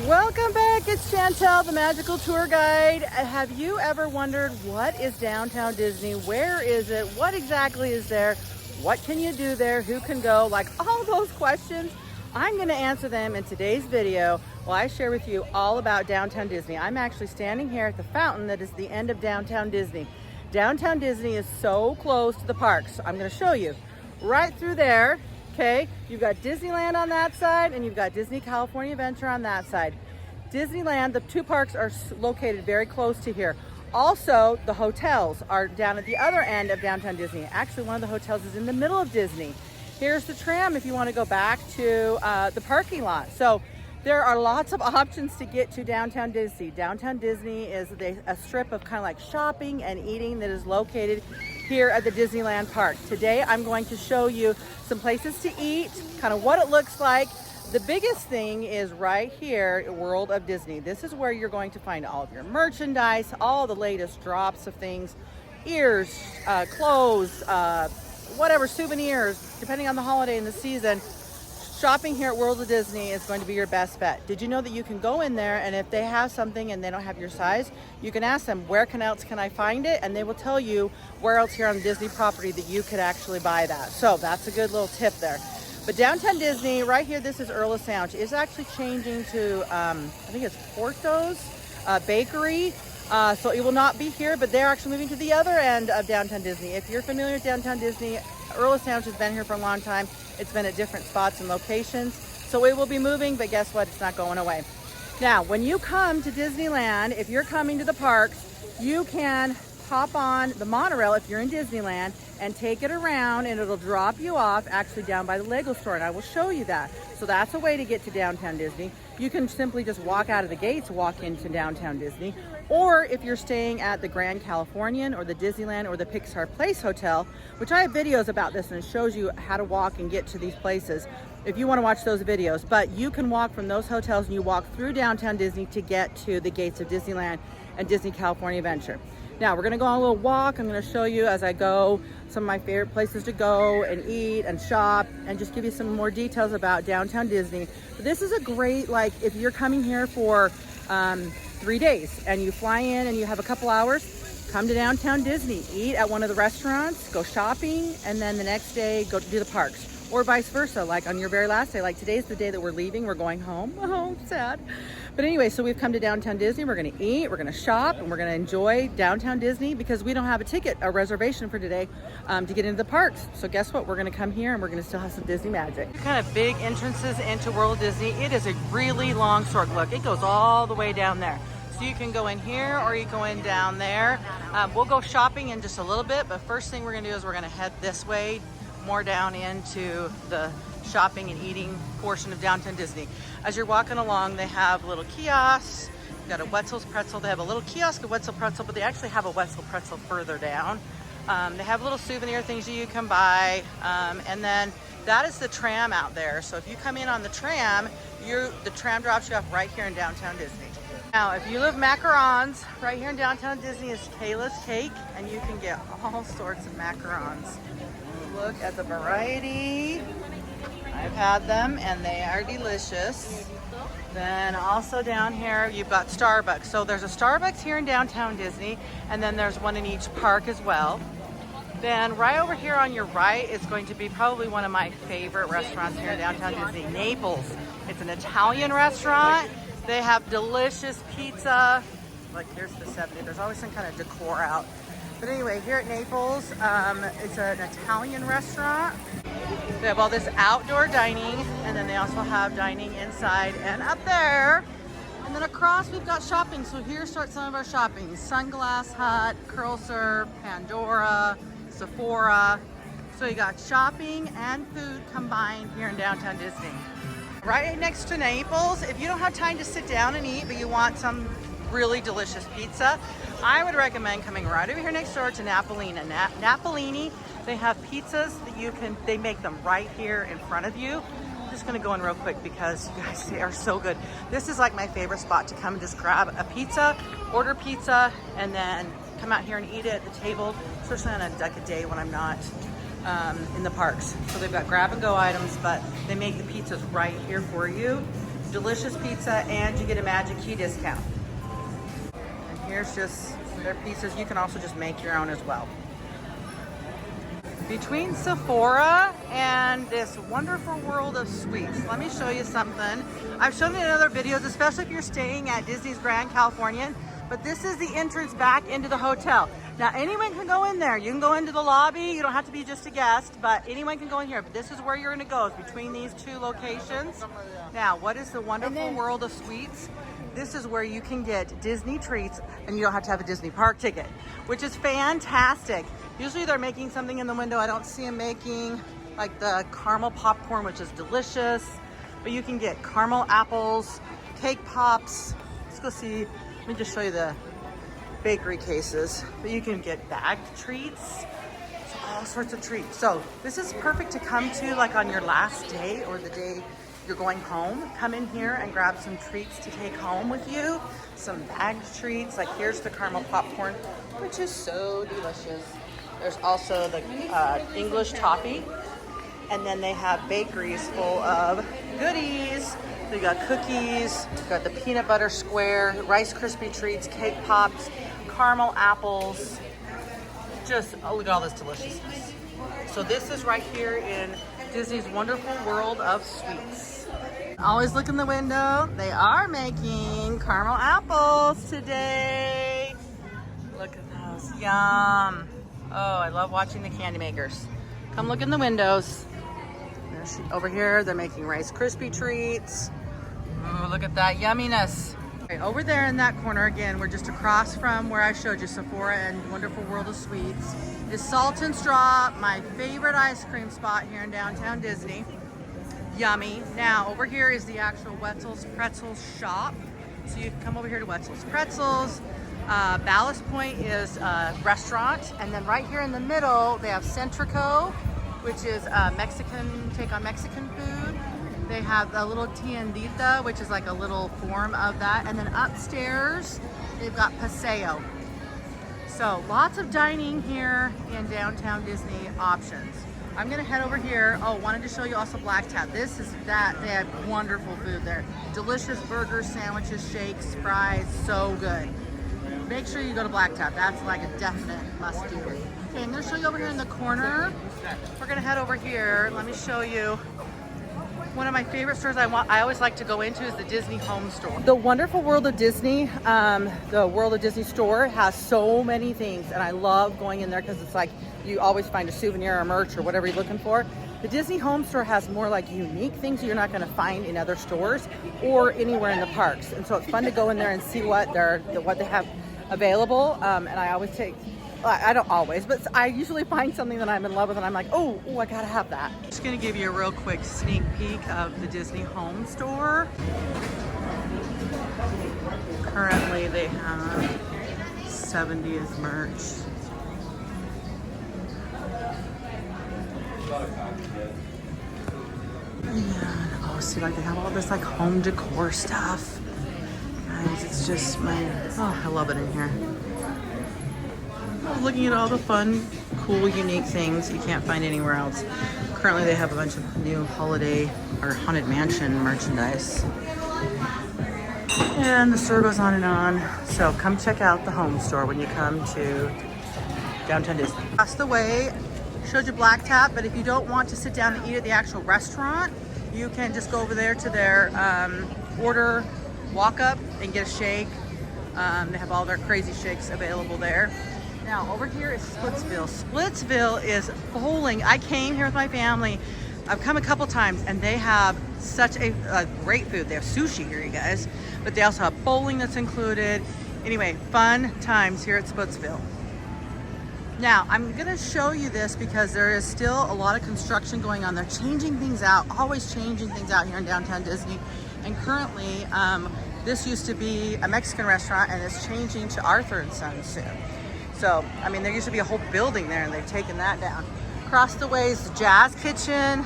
Welcome back, it's Chantel, the magical tour guide. Have you ever wondered what is downtown Disney? Where is it? What exactly is there? What can you do there? Who can go? Like all those questions, I'm gonna answer them in today's video while I share with you all about downtown Disney. I'm actually standing here at the fountain that is the end of downtown Disney. Downtown Disney is so close to the parks. So I'm gonna show you right through there. Okay, you've got Disneyland on that side and you've got Disney California Adventure on that side. Disneyland, the two parks are located very close to here. Also, the hotels are down at the other end of downtown Disney. Actually, one of the hotels is in the middle of Disney. Here's the tram if you want to go back to the parking lot. So there are lots of options to get to downtown Disney. Downtown Disney is a strip of kind of like shopping and eating that is located here at the Disneyland park. Today, I'm going to show you some places to eat, kind of what it looks like. The biggest thing is right here at World of Disney. This is where you're going to find all of your merchandise, all the latest drops of things, ears, clothes, whatever, souvenirs, depending on the holiday and the season. Shopping here at World of Disney is going to be your best bet. Did you know that you can go in there and if they have something and they don't have your size, you can ask them, where else can I find it? And they will tell you where else here on the Disney property that you could actually buy that. So that's a good little tip there. But downtown Disney, right here, this is Earl's Lounge. It's actually changing to, I think it's Porto's Bakery. So it will not be here, but they're actually moving to the other end of downtown Disney. If you're familiar with downtown Disney, Earl's Lounge has been here for a long time. It's been at different spots and locations. So it will be moving, but guess what? It's not going away. Now, when you come to Disneyland, if you're coming to the parks, you can hop on the monorail if you're in Disneyland and take it around and it'll drop you off actually down by the Lego store, and I will show you that. So that's a way to get to downtown Disney. You can simply just walk out of the gates, walk into downtown Disney, or if you're staying at the Grand Californian or the Disneyland or the Pixar Place Hotel, which I have videos about this and it shows you how to walk and get to these places if you want to watch those videos. But you can walk from those hotels and you walk through downtown Disney to get to the gates of Disneyland and Disney California Adventure. Now we're gonna go on a little walk. I'm gonna show you as I go some of my favorite places to go and eat and shop and just give you some more details about downtown Disney. But this is a great, like if you're coming here for 3 days and you fly in and you have a couple hours, come to downtown Disney, eat at one of the restaurants, go shopping, and then the next day go do the parks. Or vice versa, like on your very last day, like today's the day that we're leaving, we're going home. Oh, sad. But anyway, so we've come to downtown Disney, we're gonna eat, we're gonna shop, and we're gonna enjoy downtown Disney because we don't have a reservation for today to get into the parks. So guess what? We're gonna come here and we're gonna still have some Disney magic. Kind of big entrances into World Disney. It is a really long short look. It goes all the way down there. So you can go in here or you go in down there. We'll go shopping in just a little bit, but first thing we're gonna do is we're gonna head this way, more down into the shopping and eating portion of downtown Disney. As you're walking along, they have little kiosks. You've got a Wetzel's Pretzel. They have a little kiosk of Wetzel Pretzel, but they actually have a Wetzel Pretzel further down. They have little souvenir things that you can buy. And then that is the tram out there. So if you come in on the tram, the tram drops you off right here in downtown Disney. Now, if you live macarons, right here in downtown Disney is Kayla's Cake, and you can get all sorts of macarons. Look at the variety. I've had them and they are delicious. Then also down here you've got Starbucks. So there's a Starbucks here in downtown Disney and then there's one in each park as well. Then right over here on your right is going to be probably one of my favorite restaurants here in downtown Disney, Naples. It's an Italian restaurant. They have delicious pizza. Like here's the 70. There's always some kind of decor out. But anyway, here at Naples, it's an Italian restaurant. They have all this outdoor dining, and then they also have dining inside and up there. And then across, we've got shopping. So here starts some of our shopping. Sunglass Hut, Curl Serve, Pandora, Sephora. So you got shopping and food combined here in downtown Disney. Right next to Naples, if you don't have time to sit down and eat, but you want some really delicious pizza, I would recommend coming right over here next door to Napolini. Napolini, they have pizzas that they make them right here in front of you. I'm just gonna go in real quick because you guys, they are so good. This is like my favorite spot to come and just grab a pizza, order pizza, and then come out here and eat it at the table, especially on a day when I'm not in the parks. So they've got grab and go items, but they make the pizzas right here for you. delicious pizza, and you get a Magic Key discount. And here's just their pizzas. You can also just make your own as well. Between Sephora and this wonderful world of sweets, let me show you something. I've shown it in other videos, especially if you're staying at Disney's Grand Californian, but this is the entrance back into the hotel. Now, anyone can go in there. You can go into the lobby. You don't have to be just a guest, but anyone can go in here. But this is where you're going to go, between these two locations. Now, what is the wonderful world of sweets? This is where you can get Disney treats, and you don't have to have a Disney park ticket, which is fantastic. Usually they're making something in the window. I don't see them making like the caramel popcorn, which is delicious. But you can get caramel apples, cake pops. Let's go see. Let me just show you the bakery cases. But you can get bagged treats, so all sorts of treats. So this is perfect to come to like on your last day or the day you're going home. Come in here and grab some treats to take home with you. Some bagged treats. Like here's the caramel popcorn, which is so delicious. There's also the English toffee, and then they have bakeries full of goodies. So you got cookies, you got the peanut butter square, Rice Krispie treats, cake pops, caramel apples. Just, oh, look at all this deliciousness. So this is right here in Disney's wonderful world of sweets. Always look in the window. They are making caramel apples today. Look at those, yum. Oh, I love watching the candy makers. Come look in the windows. Over here, they're making Rice Krispie treats. Ooh, look at that yumminess. Okay, over there in that corner, again, we're just across from where I showed you Sephora and Wonderful World of Sweets, is Salt and Straw, my favorite ice cream spot here in downtown Disney. Yummy. Now, over here is the actual Wetzel's Pretzels shop. So you can come over here to Wetzel's Pretzels. Ballast Point is a restaurant, and then right here in the middle they have Centrico, which is Mexican, take on Mexican food. They have a little tiendita, which is like a little form of that, and then upstairs they've got Paseo. So lots of dining here in downtown Disney options. I'm gonna head over here. Oh, wanted to show you also Black Tap. This is that, they have wonderful food there. Delicious burgers, sandwiches, shakes, fries, so good. Make sure you go to Black Tap. That's like a definite must do. Okay, I'm gonna show you over here in the corner. We're gonna head over here. Let me show you one of my favorite stores I always like to go into is the Disney Home Store. The Wonderful World of Disney, the World of Disney store has so many things, and I love going in there because it's like you always find a souvenir or merch or whatever you're looking for. The Disney Home Store has more like unique things you're not going to find in other stores or anywhere in the parks, and so it's fun to go in there and see what they have available. And I always I don't always, but I usually find something that I'm in love with and I'm like, oh, I gotta have that. Just gonna give you a real quick sneak peek of the Disney Home Store. Currently they have 70th merch. And oh, see, like they have all this like home decor stuff. Guys, it's just I love it in here. Looking at all the fun, cool, unique things you can't find anywhere else. Currently they have a bunch of new holiday or Haunted Mansion merchandise. And the store goes on and on. So come check out the Home Store when you come to downtown Disney. Across the way, showed you Black Tap, but if you don't want to sit down and eat at the actual restaurant, you can just go over there to their order walk up and get a shake. They have all their crazy shakes available there. Now over here is Splitsville. Splitsville is bowling. I came here with my family. I've come a couple times and they have such a great food. They have sushi here, you guys, but they also have bowling that's included. Anyway, fun times here at Splitsville. Now I'm gonna show you this because there is still a lot of construction going on. They're changing things out, always changing things out here in downtown Disney. And currently, this used to be a Mexican restaurant and it's changing to Arthur & Sons soon. So, I mean, there used to be a whole building there and they've taken that down. Across the way is the Jazz Kitchen.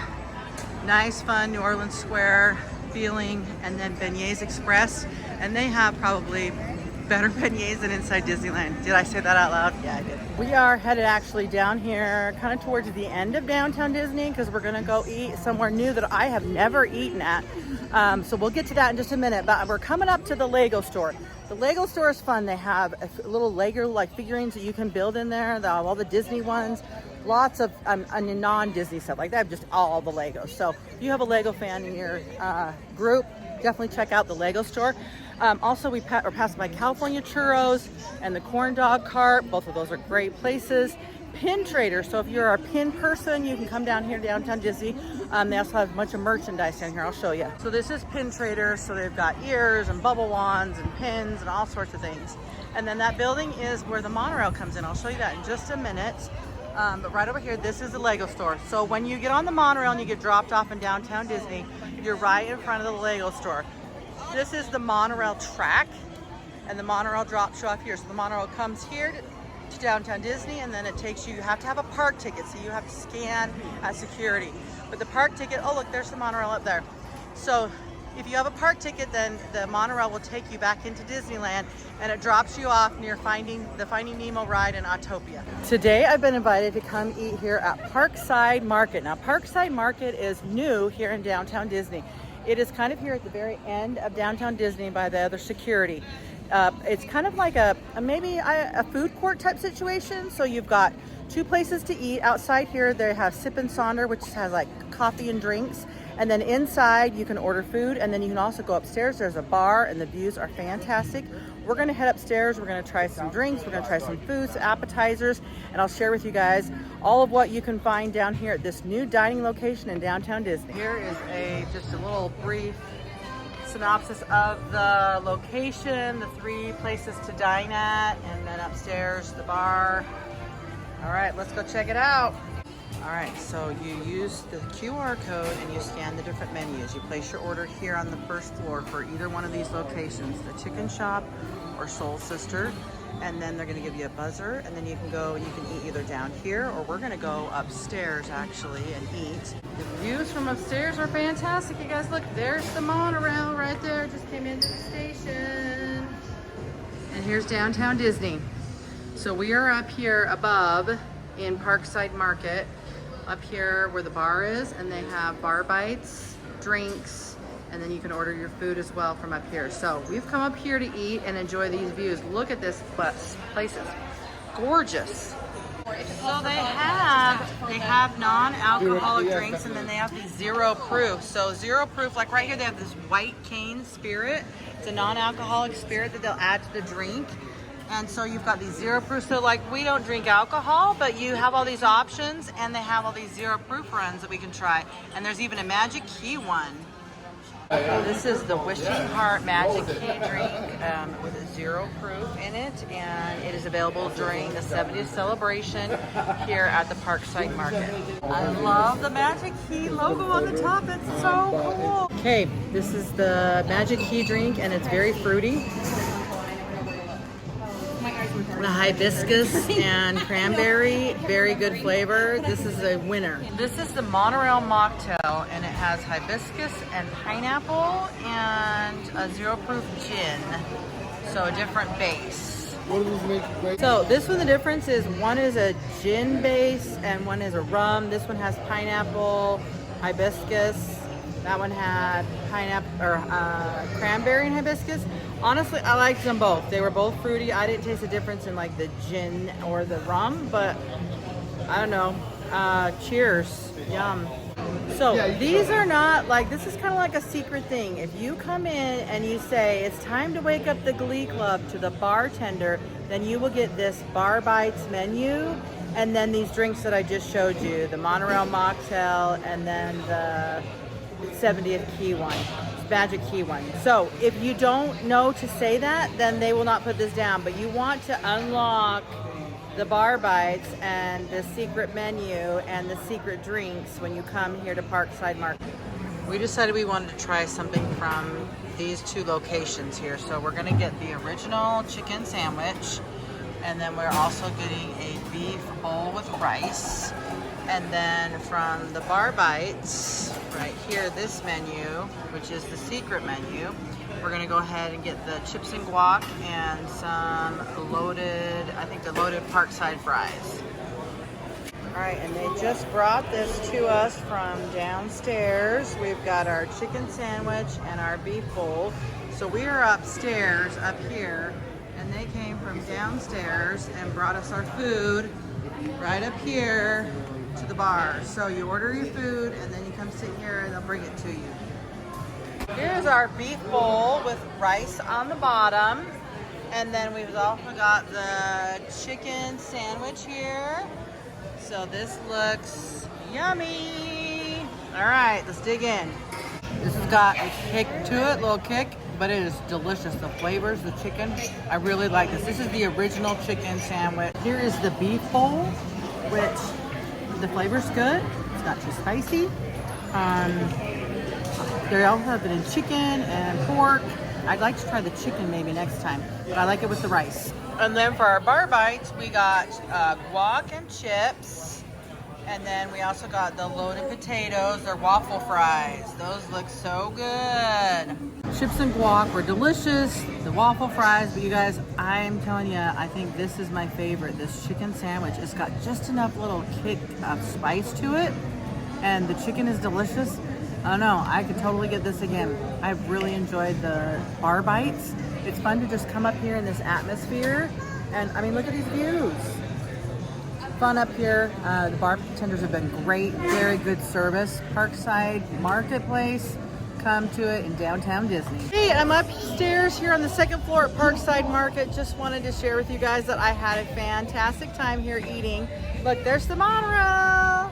Nice, fun, New Orleans Square feeling. And then Beignets Express. And they have probably better beignets than inside Disneyland. Did I say that out loud? Yeah, I did. We are headed actually down here kind of towards the end of downtown Disney because we're gonna go eat somewhere new that I have never eaten at. So we'll get to that in just a minute, but we're coming up to the Lego store. The Lego store is fun. They have a little Lego like figurines that you can build in there. They have all the Disney ones, lots of non-Disney stuff like that, just all the Legos. So if you have a Lego fan in your group, definitely check out the Lego store. Also, we're passing by California Churros and the Corn Dog Cart. Both of those are great places. Pin Trader. So if you're a pin person, you can come down here, downtown Disney. They also have a bunch of merchandise down here. I'll show you. So this is Pin Trader. So they've got ears and bubble wands and pins and all sorts of things. And then that building is where the monorail comes in. I'll show you that in just a minute. But right over here, this is the Lego store. So when you get on the monorail and you get dropped off in downtown Disney, you're right in front of the Lego store. This is the monorail track, and the monorail drops you off here. So the monorail comes here to downtown Disney, and then it takes you, you have to have a park ticket, so you have to scan at security. But the park ticket, oh look, there's the monorail up there. So if you have a park ticket, then the monorail will take you back into Disneyland, and it drops you off near the Finding Nemo ride in Autopia. Today I've been invited to come eat here at Parkside Market. Now Parkside Market is new here in downtown Disney. It is kind of here at the very end of downtown Disney by the other security. It's kind of like maybe a food court type situation. So you've got two places to eat. Outside here they have Sip and Sonder, which has like coffee and drinks. And then inside you can order food, and then you can also go upstairs. There's a bar and the views are fantastic. We're gonna head upstairs. We're gonna try some drinks. We're gonna try some foods, appetizers, and I'll share with you guys all of what you can find down here at this new dining location in downtown Disney. Here is just a little brief synopsis of the location, the 3 places to dine at, and then upstairs the bar. All right, let's go check it out. All right, so you use the QR code and you scan the different menus. You place your order here on the first floor for either one of these locations, the Chicken Shop or Soul Sister, and then they're gonna give you a buzzer, and then you can go, you can eat either down here, or we're gonna go upstairs actually and eat. The views from upstairs are fantastic. You guys look, there's the monorail right there, just came into the station. And here's downtown Disney. So we are up here above in Parkside Market, up here where the bar is, and they have bar bites, drinks, and then you can order your food as well from up here. So we've come up here to eat and enjoy these views. Look at this place, is gorgeous. So they have non-alcoholic drinks, and then they have these 0 proof. So 0 proof, like right here they have this white cane spirit. It's a non-alcoholic spirit that they'll add to the drink. And so you've got these 0 proof. So like we don't drink alcohol, but you have all these options, and they have all these 0 proof runs that we can try. And there's even a Magic Key one. This is the Wishing Heart Magic Key drink with a 0 proof in it, and it is available during the 70th celebration here at the Parkside Market. I love the Magic Key logo on the top. It's so cool. Okay, this is the Magic Key drink, and it's very fruity. The hibiscus and cranberry, very good flavor. This is a winner. This is the Monorail Mocktail, and it has hibiscus and pineapple and a 0 proof gin. So a different base. What does this make great? So this one, the difference is one is a gin base and one is a rum. This one has pineapple, hibiscus. That one had pineapple or cranberry and hibiscus. Honestly, I liked them both. They were both fruity. I didn't taste a difference in like the gin or the rum, but I don't know. Cheers. Yum. So these are not like, this is kind of like a secret thing. If you come in and you say, it's time to wake up the Glee Club to the bartender, then you will get this Bar Bites menu, and then these drinks that I just showed you, the Monorail Mocktail, and then the 70th Key one, Magic Key one. So if you don't know to say that, then they will not put this down, but you want to unlock the Bar Bites and the secret menu and the secret drinks when you come here to Parkside Market. We decided we wanted to try something from these 2 locations here. So we're gonna get the original chicken sandwich, and then we're also getting a beef bowl with rice. And then from the Bar Bites, right here, this menu, which is the secret menu, we're gonna go ahead and get the chips and guac and some loaded, I think the loaded Parkside fries. All right, and they just brought this to us from downstairs. We've got our chicken sandwich and our beef bowl. So we are upstairs, up here, and they came from downstairs and brought us our food right up here to the bar. So you order your food and then you come sit here and they'll bring it to you. Here's our beef bowl with rice on the bottom. And then we've also got the chicken sandwich here. So this looks yummy. All right, let's dig in. This has got a kick to it, little kick, but it is delicious. The flavors, the chicken, I really like this. This is the original chicken sandwich. Here is the beef bowl, which the flavor's good. It's not too spicy. They also have it in chicken and pork. I'd like to try the chicken maybe next time, but I like it with the rice. And then for our bar bites, we got guac and chips. And then we also got the loaded potatoes, or waffle fries. Those look so good. Chips and guac were delicious. The waffle fries, but you guys, I'm telling you, I think this is my favorite. This chicken sandwich, it's got just enough little kick of spice to it. And the chicken is delicious. I don't know, I could totally get this again. I've really enjoyed the bar bites. It's fun to just come up here in this atmosphere. And I mean, look at these views. Fun up here. The bartenders have been great. Very good service. Parkside Marketplace. Come to it in downtown Disney. Hey, I'm upstairs here on the second floor at Parkside Market. Just wanted to share with you guys that I had a fantastic time here eating. Look, there's the monorail.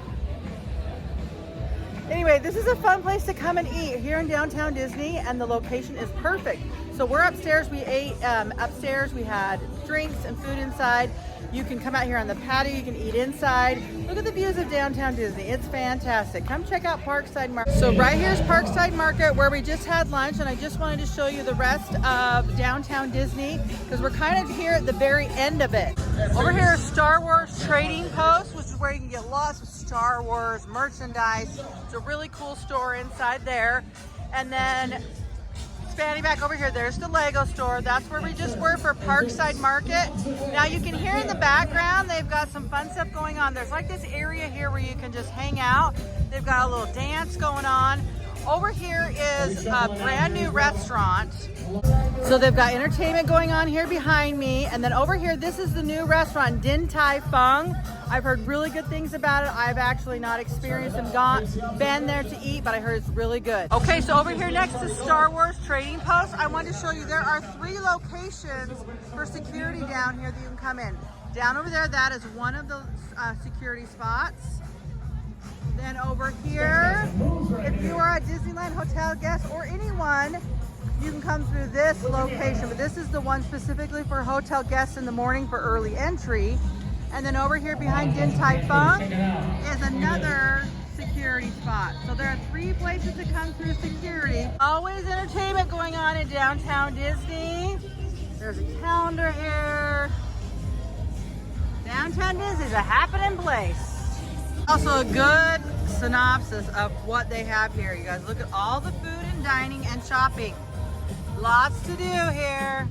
Anyway, this is a fun place to come and eat here in downtown Disney, and the location is perfect. So we're upstairs. We ate upstairs. We had drinks and food inside. You can come out here on the patio. You can eat inside. Look at the views of downtown Disney. It's fantastic. Come check out Parkside Market. So right here's Parkside Market, where we just had lunch, and I just wanted to show you the rest of downtown Disney because we're kind of here at the very end of it. Over here is Star Wars Trading Post, which is where you can get lots of Star Wars merchandise. It's a really cool store inside there. And then expanding back over here, there's the Lego store. That's where we just were for Parkside Market. Now you can hear in the background, they've got some fun stuff going on. There's like this area here where you can just hang out. They've got a little dance going on. Over here is a brand new restaurant. So they've got entertainment going on here behind me. And then over here, this is the new restaurant, Din Tai Fung. I've heard really good things about it. I've actually not experienced and been there to eat, but I heard it's really good. Okay, so over here next to Star Wars Trading Post, I wanted to show you there are 3 locations for security down here that you can come in. Down over there, that is one of the security spots. Then over here, if you are a Disneyland hotel guest or anyone, you can come through this location, but this is the one specifically for hotel guests in the morning for early entry. And then over here behind Din Tai Fung is another security spot. So there are 3 places to come through security. Always entertainment going on in downtown Disney. There's a calendar here. Downtown Disney is a happening place. Also a good synopsis of what they have here. You guys look at all the food and dining and shopping. Lots to do here.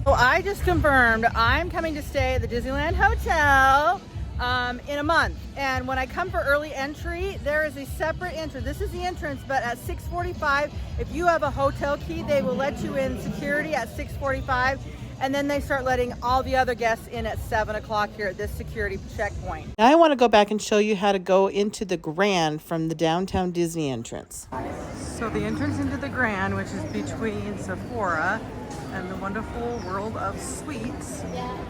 So I just confirmed I'm coming to stay at the Disneyland Hotel in a month. And when I come for early entry, there is a separate entrance. This is the entrance, but at 6:45, if you have a hotel key, they will let you in security at 6:45. And then they start letting all the other guests in at 7 o'clock here at this security checkpoint. Now I want to go back and show you how to go into the Grand from the downtown Disney entrance. So the entrance into the Grand, which is between Sephora and the wonderful World of Sweets,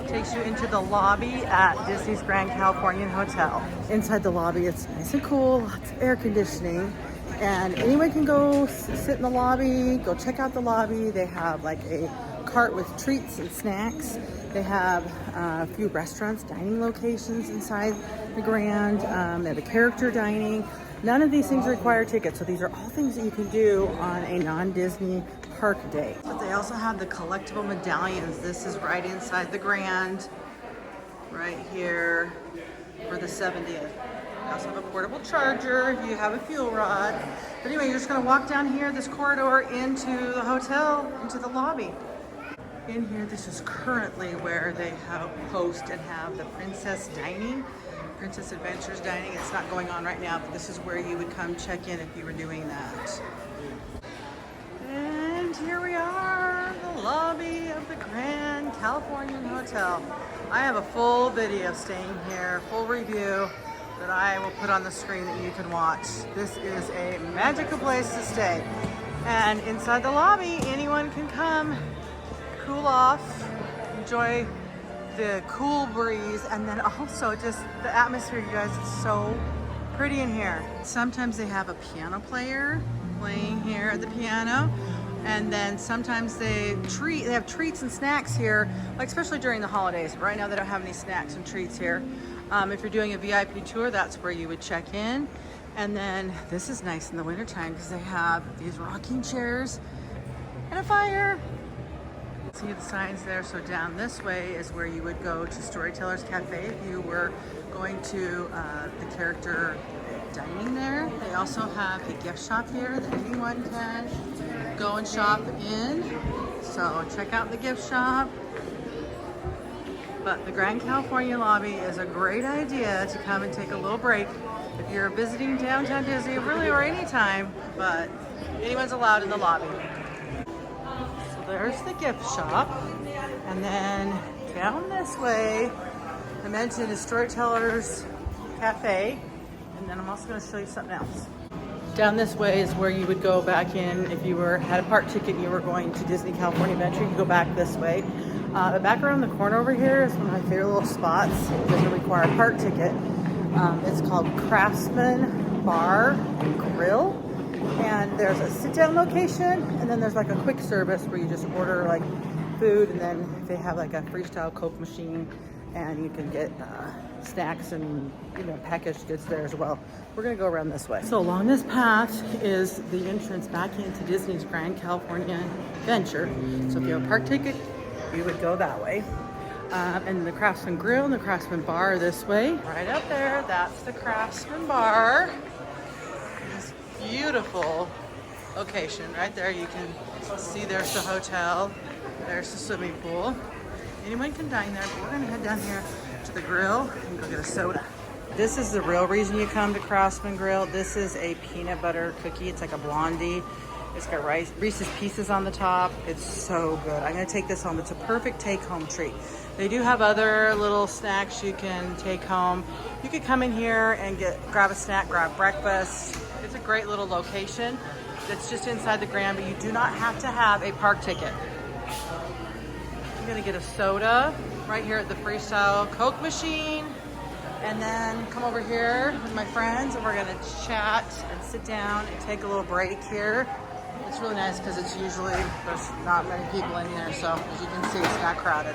takes you into the lobby at Disney's Grand Californian Hotel. Inside the lobby, it's nice and cool, lots of air conditioning. And anyone can go sit in the lobby, go check out the lobby. They have like a cart with treats and snacks. They have a few restaurants, dining locations inside the Grand. They have a character dining. None of these things require tickets, so these are all things that you can do on a non-Disney park day. But they also have the collectible medallions. This is right inside the Grand, right here for the 70th. They also have a portable charger if you have a fuel rod. But anyway, you're just gonna walk down here, this corridor, into the hotel, into the lobby. in here. This is currently where they host and have the Princess Adventures Dining. It's not going on right now, but this is where you would come check in if you were doing that. And here we are, the lobby of the Grand Californian Hotel. I have a full video staying here, full review that I will put on the screen that you can watch. This is a magical place to stay. And inside the lobby, anyone can come cool off, enjoy the cool breeze, and then also just the atmosphere, you guys. It's so pretty in here. Sometimes they have a piano player playing here at the piano, and then sometimes they have treats and snacks here, like especially during the holidays. Right now they don't have any snacks and treats here. If you're doing a VIP tour, that's where you would check in. And then this is nice in the wintertime because they have these rocking chairs and a fire. See the signs there. So down this way is where you would go to Storytellers Cafe if you were going to the character dining there. They also have a gift shop here that anyone can go and shop in. So check out the gift shop. But the Grand California lobby is a great idea to come and take a little break if you're visiting downtown Disney, really, or anytime, but anyone's allowed in the lobby. So there's the gift shop. And then down this way, I mentioned is Storytellers Cafe. And then I'm also going to show you something else. Down this way is where you would go back in if you had a park ticket and you were going to Disney California Adventure. You go back this way. But back around the corner over here is one of my favorite little spots. It doesn't require a park ticket. It's called Craftsman Bar and Grill. And there's a sit-down location, and then there's like a quick service where you just order like food, and then they have like a freestyle Coke machine, and you can get snacks and packaged goods there as well. We're gonna go around this way. So along this path is the entrance back into Disney's Grand California Adventure. So if you have a park ticket, you would go that way. And the Craftsman Grill and the Craftsman Bar are this way. Right up there, that's the Craftsman Bar. This beautiful location. Right there you can see there's the hotel, there's the swimming pool. Anyone can dine there, but we're gonna head down here to the grill and go get a soda. This is the real reason you come to Craftsman Grill. This is a peanut butter cookie. It's like a blondie. It's got Reese's Pieces on the top. It's so good. I'm gonna take this home. It's a perfect take-home treat. They do have other little snacks you can take home. You could come in here and grab a snack, grab breakfast. It's a great little location. It's just inside the Grand, but you do not have to have a park ticket. I'm gonna get a soda right here at the Freestyle Coke machine, and then come over here with my friends, and we're gonna chat and sit down and take a little break here. It's really nice because there's not many people in here, so as you can see, it's not crowded.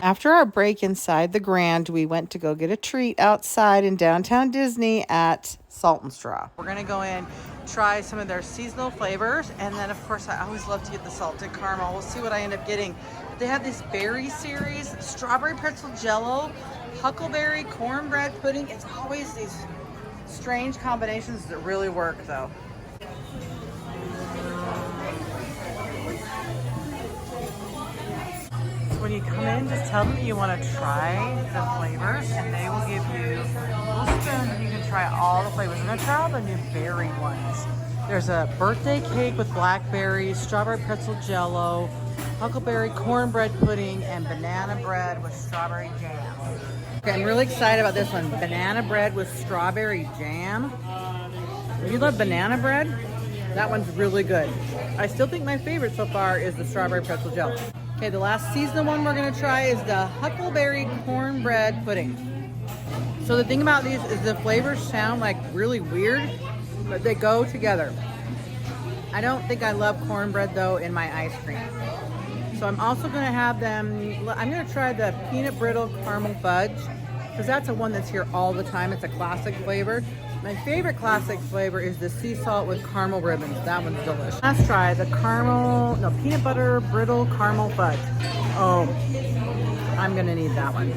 After our break inside the Grand, we went to go get a treat outside in downtown Disney at Salt and Straw. We're gonna go in, try some of their seasonal flavors, and then of course I always love to get the salted caramel. We'll see what I end up getting. They have this berry series, strawberry pretzel jello, huckleberry cornbread pudding. It's always these strange combinations that really work though. When you come in, just tell them you want to try the flavors, and they will give you a little spoon and you can try all the flavors. I'm going to try all the new berry ones. There's a birthday cake with blackberries, strawberry pretzel jello, huckleberry cornbread pudding, and banana bread with strawberry jam. Okay, I'm really excited about this one. Banana bread with strawberry jam. If you love banana bread, that one's really good. I still think my favorite so far is the strawberry pretzel jello. Okay, the last seasonal one we're gonna try is the huckleberry cornbread pudding. So the thing about these is the flavors sound like really weird, but they go together. I don't think I love cornbread though in my ice cream. So I'm also gonna have them, I'm gonna try the peanut brittle caramel fudge, because that's a one that's here all the time. It's a classic flavor. My favorite classic flavor is the sea salt with caramel ribbons. That one's delicious. Let's try the peanut butter brittle caramel fudge. Oh, I'm gonna need that one.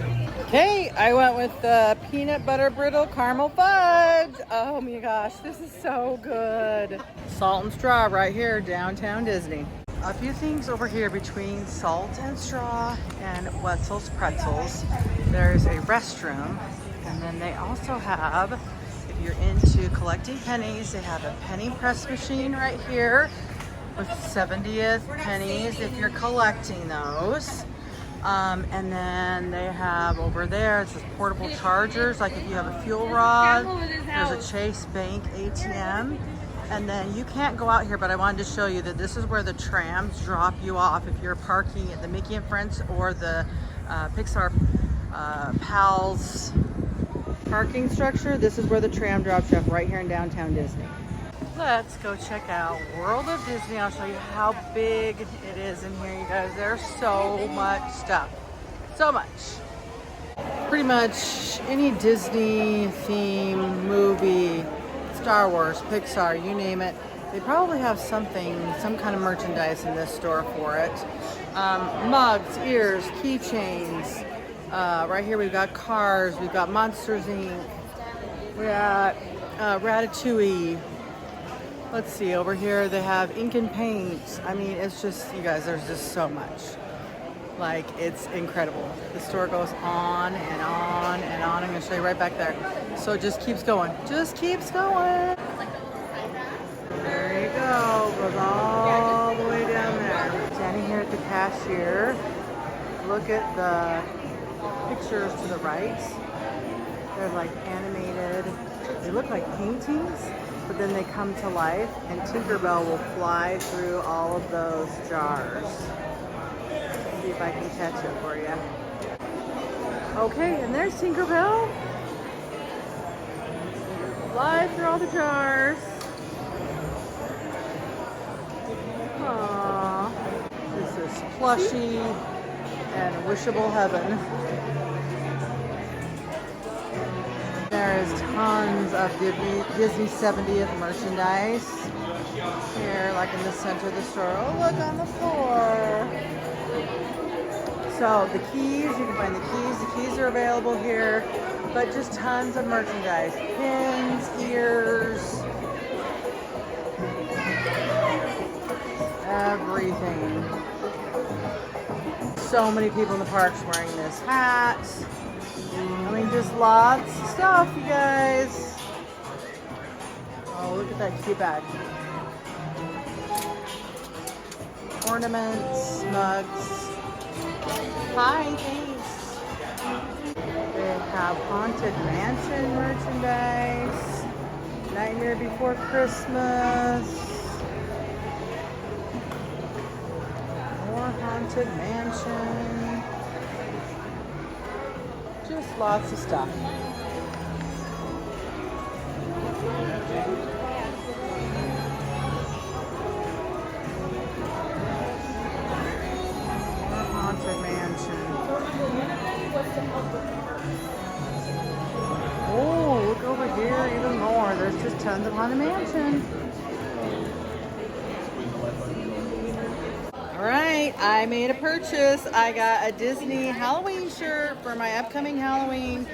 Okay, I went with the peanut butter brittle caramel fudge. Oh my gosh, this is so good. Salt and Straw right here, downtown Disney. A few things over here between Salt and Straw and Wetzel's Pretzels. There's a restroom, and then they also have, if you're into collecting pennies, they have a penny press machine right here with 70th pennies if you're collecting those. And then they have over there, it's just portable chargers, like if you have a fuel rod. There's a Chase Bank ATM. And then you can't go out here, but I wanted to show you that this is where the trams drop you off if you're parking at the Mickey and Friends or the Pixar Pals parking structure. This is where the tram drops you off, right here in downtown Disney. Let's go check out World of Disney. I'll show you how big it is in here, you guys. There's so much stuff. So much. Pretty much any Disney theme movie, Star Wars, Pixar, you name it, they probably have something, some kind of merchandise in this store for it. Mugs, ears, keychains. Right here we've got Cars, we've got Monsters Inc. We got Ratatouille. Let's see, over here they have ink and paint. I mean, it's just, you guys, there's just so much. Like, it's incredible. The store goes on and on and on. I'm gonna show you right back there. So it just keeps going. Just keeps going. There you go. Goes all the way down there. Standing here at the cashier. Look at the pictures to the right. They're like animated. They look like paintings, but then they come to life, and Tinkerbell will fly through all of those jars. See if I can catch it for you. Okay, and there's Tinkerbell. Fly through all the jars. Aww. This is Plushie and Wishable Heaven. There is tons of Disney 70th merchandise here, like in the center of the store. Oh, look on the floor. So the keys, you can find the keys. The keys are available here, but just tons of merchandise. Pins, ears, everything. So many people in the parks wearing this hat. I mean, just lots of stuff, you guys. Oh, look at that cute bag. Ornaments, mugs. Hi, thanks. They have Haunted Mansion merchandise. Nightmare Before Christmas. More Haunted Mansion. Just lots of stuff. Haunted Mansion. Oh, look over here, even more. There's just tons of Haunted Mansion. All right, I made a purchase. I got a Disney Halloween shirt for my upcoming Halloween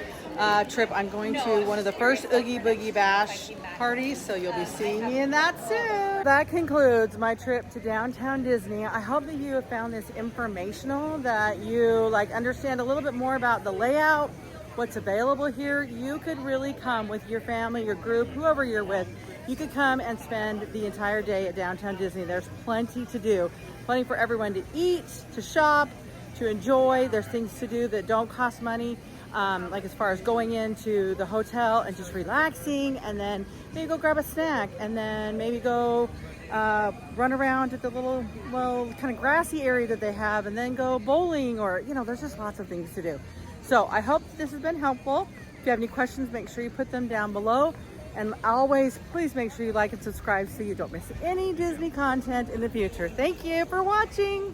trip. I'm going to one of the first Oogie Boogie Bash parties, so you'll be seeing me in that soon. That concludes my trip to downtown Disney. I hope that you have found this informational, that you understand a little bit more about the layout, what's available here. You could really come with your family, your group, whoever you're with. You could come and spend the entire day at downtown Disney. There's plenty to do. Plenty for everyone to eat, to shop, to enjoy. There's things to do that don't cost money, like as far as going into the hotel and just relaxing, and then maybe go grab a snack, and then maybe go run around at the little, well, kind of grassy area that they have, and then go bowling, or, you know, there's just lots of things to do. So I hope this has been helpful. If you have any questions, make sure you put them down below. And always, please make sure you like and subscribe so you don't miss any Disney content in the future. Thank you for watching.